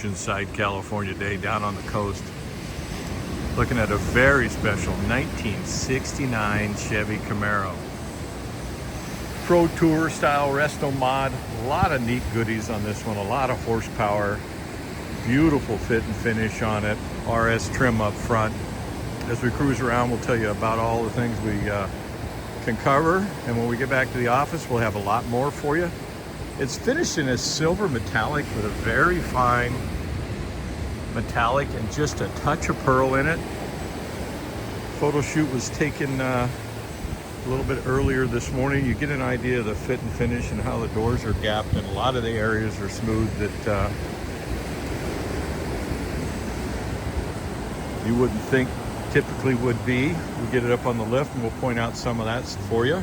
Oceanside, California day down on the coast. Looking at a very special 1969 Chevy Camaro. Pro Tour style resto mod. A lot of neat goodies on this one. A lot of horsepower. Beautiful fit and finish on it. RS trim up front. As we cruise around, we'll tell you about all the things we can cover. And when we get back to the office, we'll have a lot more for you. It's finished in a silver metallic with a very fine metallic and just a touch of pearl in it. Photo shoot was taken a little bit earlier this morning. You get an idea of the fit and finish and how the doors are gapped, and a lot of the areas are smooth that you wouldn't think typically would be. We get it up on the lift and we'll point out some of that for you.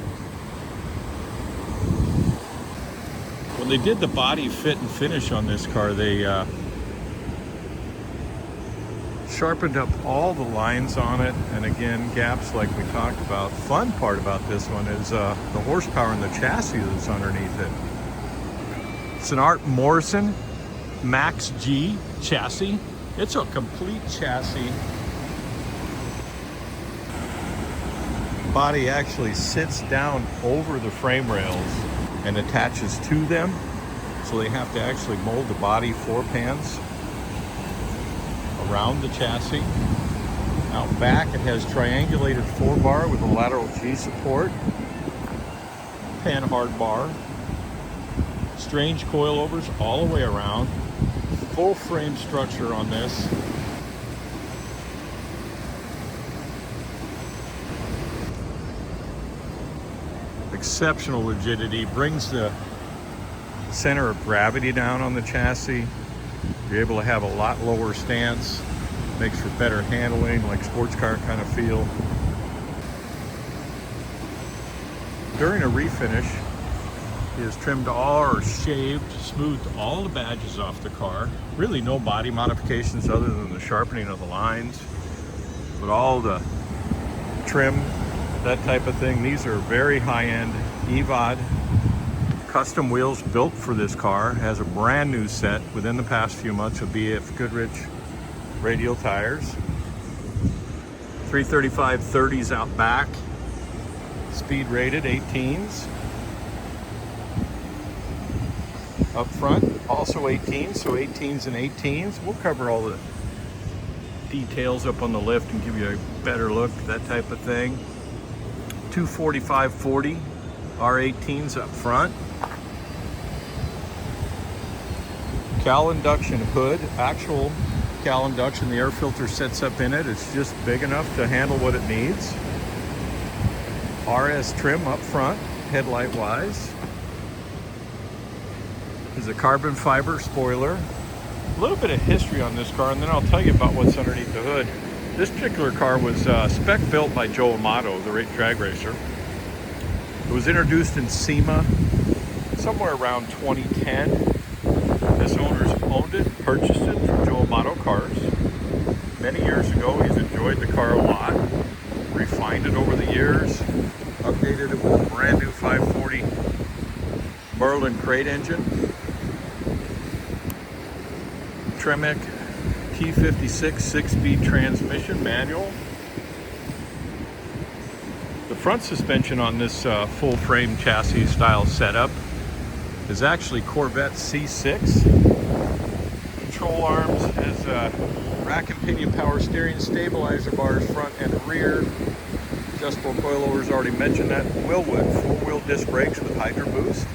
When they did the body fit and finish on this car, they sharpened up all the lines on it, and again, gaps like we talked about. Fun part about this one is the horsepower in the chassis that's underneath it. It's an Morrison Max G chassis. It's a complete chassis. Body actually sits down over the frame rails and attaches to them, so they have to actually mold the body floor pans around the chassis. Out back it has triangulated 4-bar with a lateral G support, pan hard bar, strange coilovers all the way around, full frame structure on this. Exceptional rigidity, brings the center of gravity down on the chassis. You're able to have a lot lower stance, makes for better handling, like sports car kind of feel. During a refinish, he has trimmed all, or shaved, smoothed all the badges off the car. Really no body modifications other than the sharpening of the lines, but all the trim, that type of thing. These are very high-end EVOD custom wheels built for this car. Has a brand new set within the past few months of BF Goodrich radial tires. 335 30s out back, speed rated 18s. Up front also 18s, so 18s and 18s. We'll cover all the details up on the lift and give you a better look, that type of thing. 245/40 R18s up front. Cowl induction hood, actual cowl induction. The air filter sets up in it. It's just big enough to handle what it needs. RS trim up front, headlight wise. There's a carbon fiber spoiler. A little bit of history on this car, and then I'll tell you about what's underneath the hood. This particular car was spec built by Joe Amato, the drag racer. It was introduced in SEMA somewhere around 2010. This owner's owned it, purchased it from Joe Amato Cars. Many years ago, he's enjoyed the car a lot, refined it over the years, updated it with a brand new 540 Merlin crate engine. Tremec T56 6-speed transmission manual. The front suspension on this full frame chassis style setup is actually Corvette C6. Control arms has rack and pinion power steering, stabilizer bars front and rear. Adjustable coilovers, already mentioned that. Willwood 4-wheel disc brakes with Hydro Boost.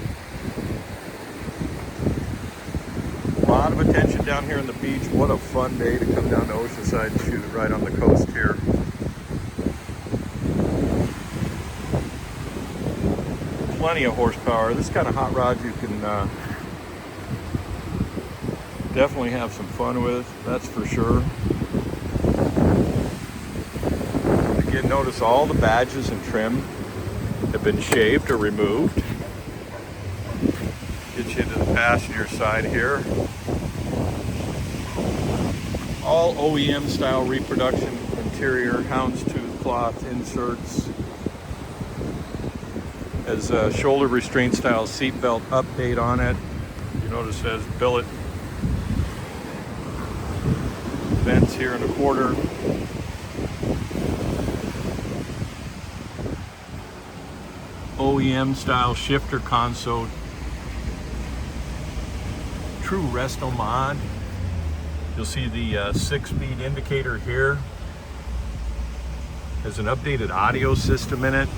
A lot of attention down here on the beach. What a fun day to come down to Oceanside and shoot it right on the coast here. Plenty of horsepower. This kind of hot rod you can definitely have some fun with, that's for sure. Again, notice all the badges and trim have been shaved or removed. Get you into the passenger side here. All OEM style reproduction interior, houndstooth cloth inserts. Has a shoulder restraint style seat belt update on it. You notice it says billet vents here in the quarter. OEM style shifter console. True resto mod. You'll see the 6-speed indicator here. There's an updated audio system in it.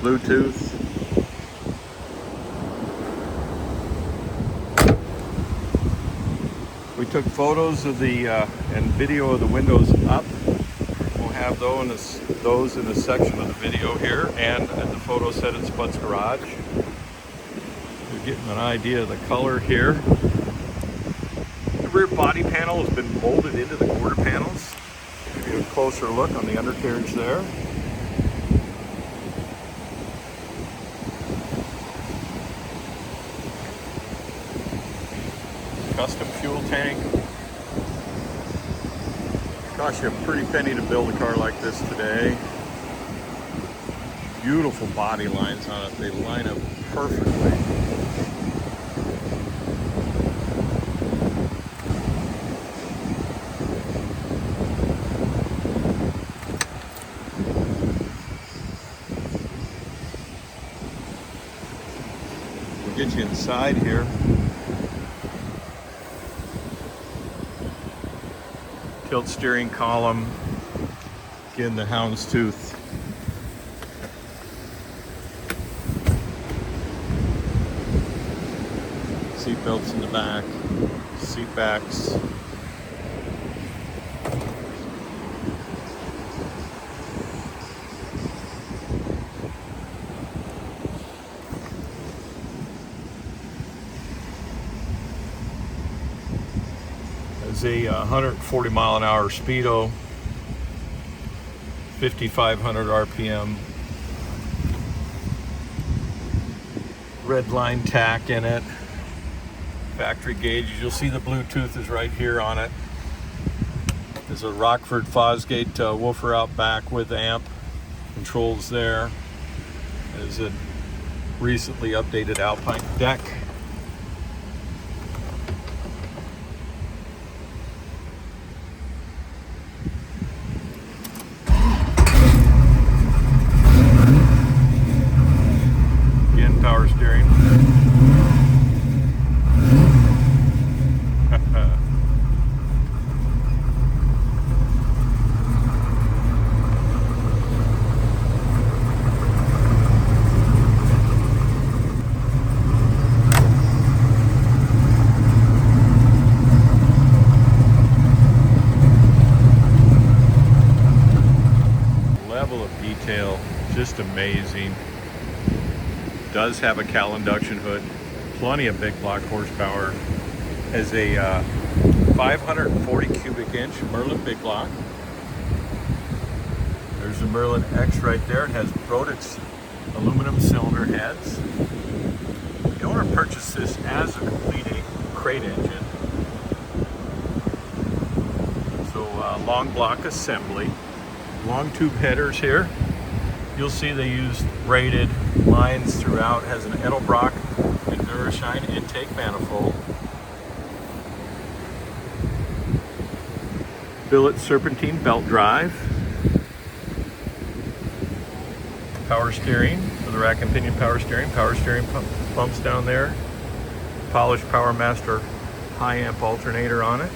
Bluetooth. We took photos of the and video of the windows up. We'll have those in a section of the video here and at the photo set at Spuds Garage. You're getting an idea of the color here. The rear body panel has been molded into the quarter panels. Give you a closer look on the undercarriage there. Custom fuel tank. Cost you a pretty penny to build a car like this today. Beautiful body lines on it. They line up perfectly. We'll get you inside here. Tilt steering column, again the houndstooth. Seat belts in the back, seat backs. A 140 mile an hour speedo, 5,500 RPM, red line tack in it, factory gauges. You'll see the Bluetooth is right here on it. There's a Rockford Fosgate woofer out back with amp controls there. There's a recently updated Alpine deck. Power steering. Level of detail, just amazing. Does have a cowl induction hood, plenty of big block horsepower. Has a 540 cubic inch Merlin big block. There's a Merlin X right there. It has Brodix aluminum cylinder heads. The owner purchased this as a complete crate engine. So long block assembly, long tube headers here. You'll see they used rated lines throughout. Has an Edelbrock and Durashine intake manifold. Billet serpentine belt drive. Power steering for the rack and pinion power steering pumps down there. Polished Power Master high amp alternator on it.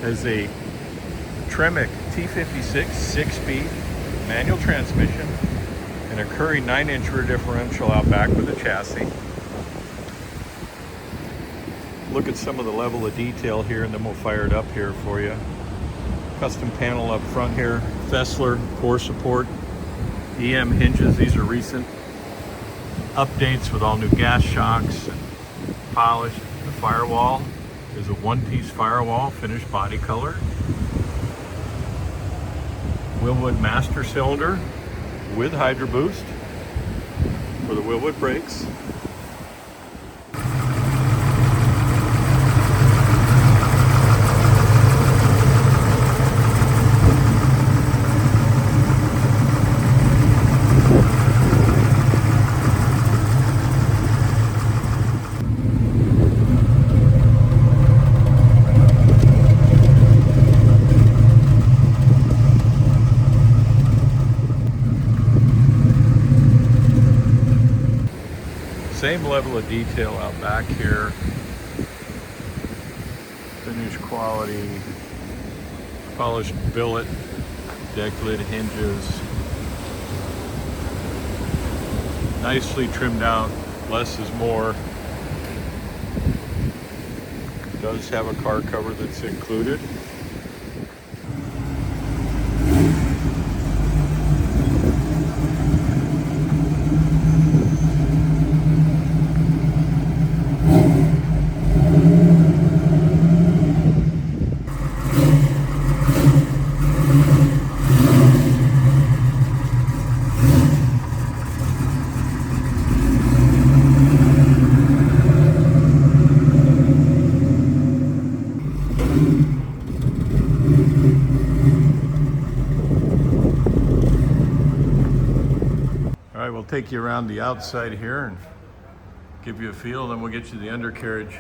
Has a Tremec T56 6-speed manual transmission and a Curry 9-inch rear differential out back with the chassis. Look at some of the level of detail here and then we'll fire it up here for you. Custom panel up front here, Fessler core support, EM hinges. These are recent updates with all new gas shocks and polished. The firewall is a one-piece firewall, finished body color. Wilwood master cylinder with Hydro Boost for the Wilwood brakes. Same level of detail out back here. Finish quality, polished billet, deck lid hinges. Nicely trimmed out, less is more. It does have a car cover that's included. All right, we'll take you around the outside here and give you a feel, then we'll get you the undercarriage.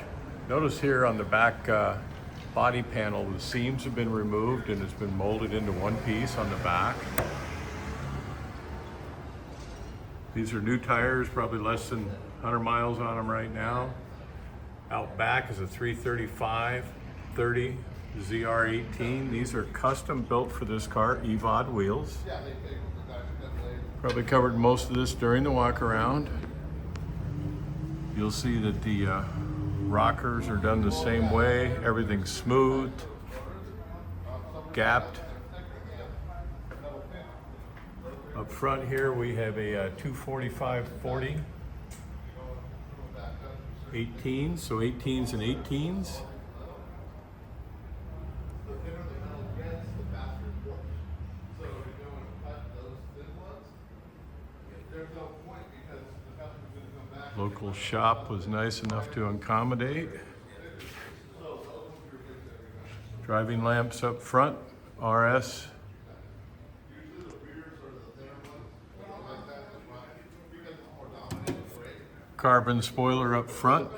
Notice here on the back body panel, the seams have been removed and it's been molded into one piece on the back. These are new tires, probably less than 100 miles on them right now. Out back is a 335/30 ZR18. These are custom built for this car, EVOD wheels. Probably covered most of this during the walk around. You'll see that the rockers are done the same way. Everything's smooth, gapped. Up front here we have a 245/40 18s, so 18s and 18s. Local shop was nice enough to accommodate. Driving lamps up front, RS. Carbon spoiler up front.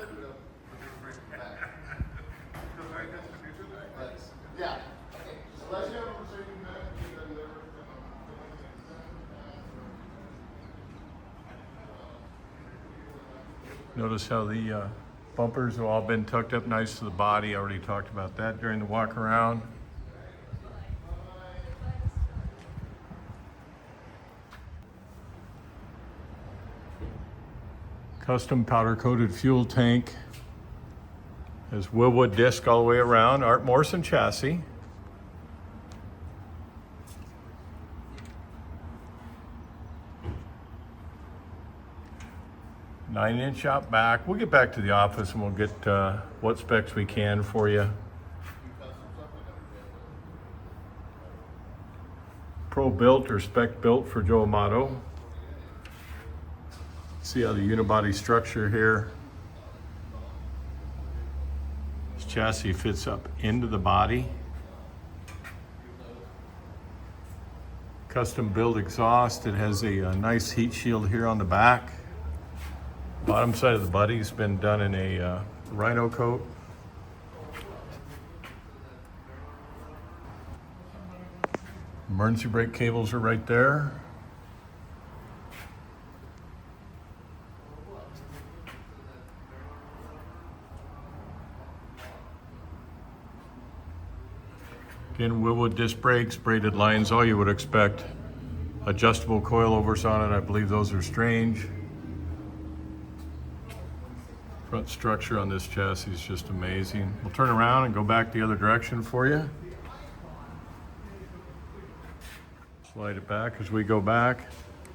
Notice how the bumpers have all been tucked up nice to the body. I already talked about that during the walk around. Custom powder coated fuel tank. Has Wilwood disc all the way around. Art Morrison chassis. Nine-inch out back. We'll get back to the office and we'll get what specs we can for you. Pro built or spec built for Joe Amato. See how the unibody structure here. This chassis fits up into the body. Custom built exhaust. It has a nice heat shield here on the back. Bottom side of the body's been done in a rhino coat. Emergency brake cables are right there. Again, Wilwood disc brakes, braided lines, all you would expect. Adjustable coilovers on it, I believe those are strange. Front structure on this chassis is just amazing. We'll turn around and go back the other direction for you. Slide it back as we go back.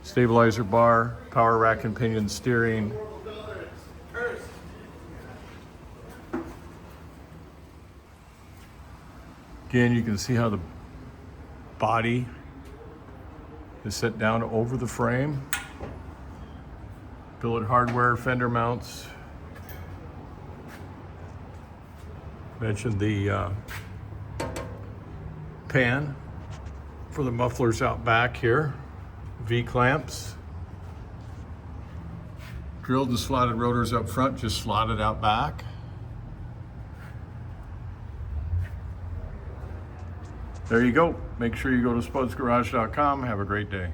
Stabilizer bar, power rack and pinion steering. Again, you can see how the body is set down over the frame. Billet hardware, fender mounts. Mentioned the pan for the mufflers out back here. V-clamps. Drilled and slotted rotors up front, just slotted out back. There you go. Make sure you go to spudsgarage.com. Have a great day.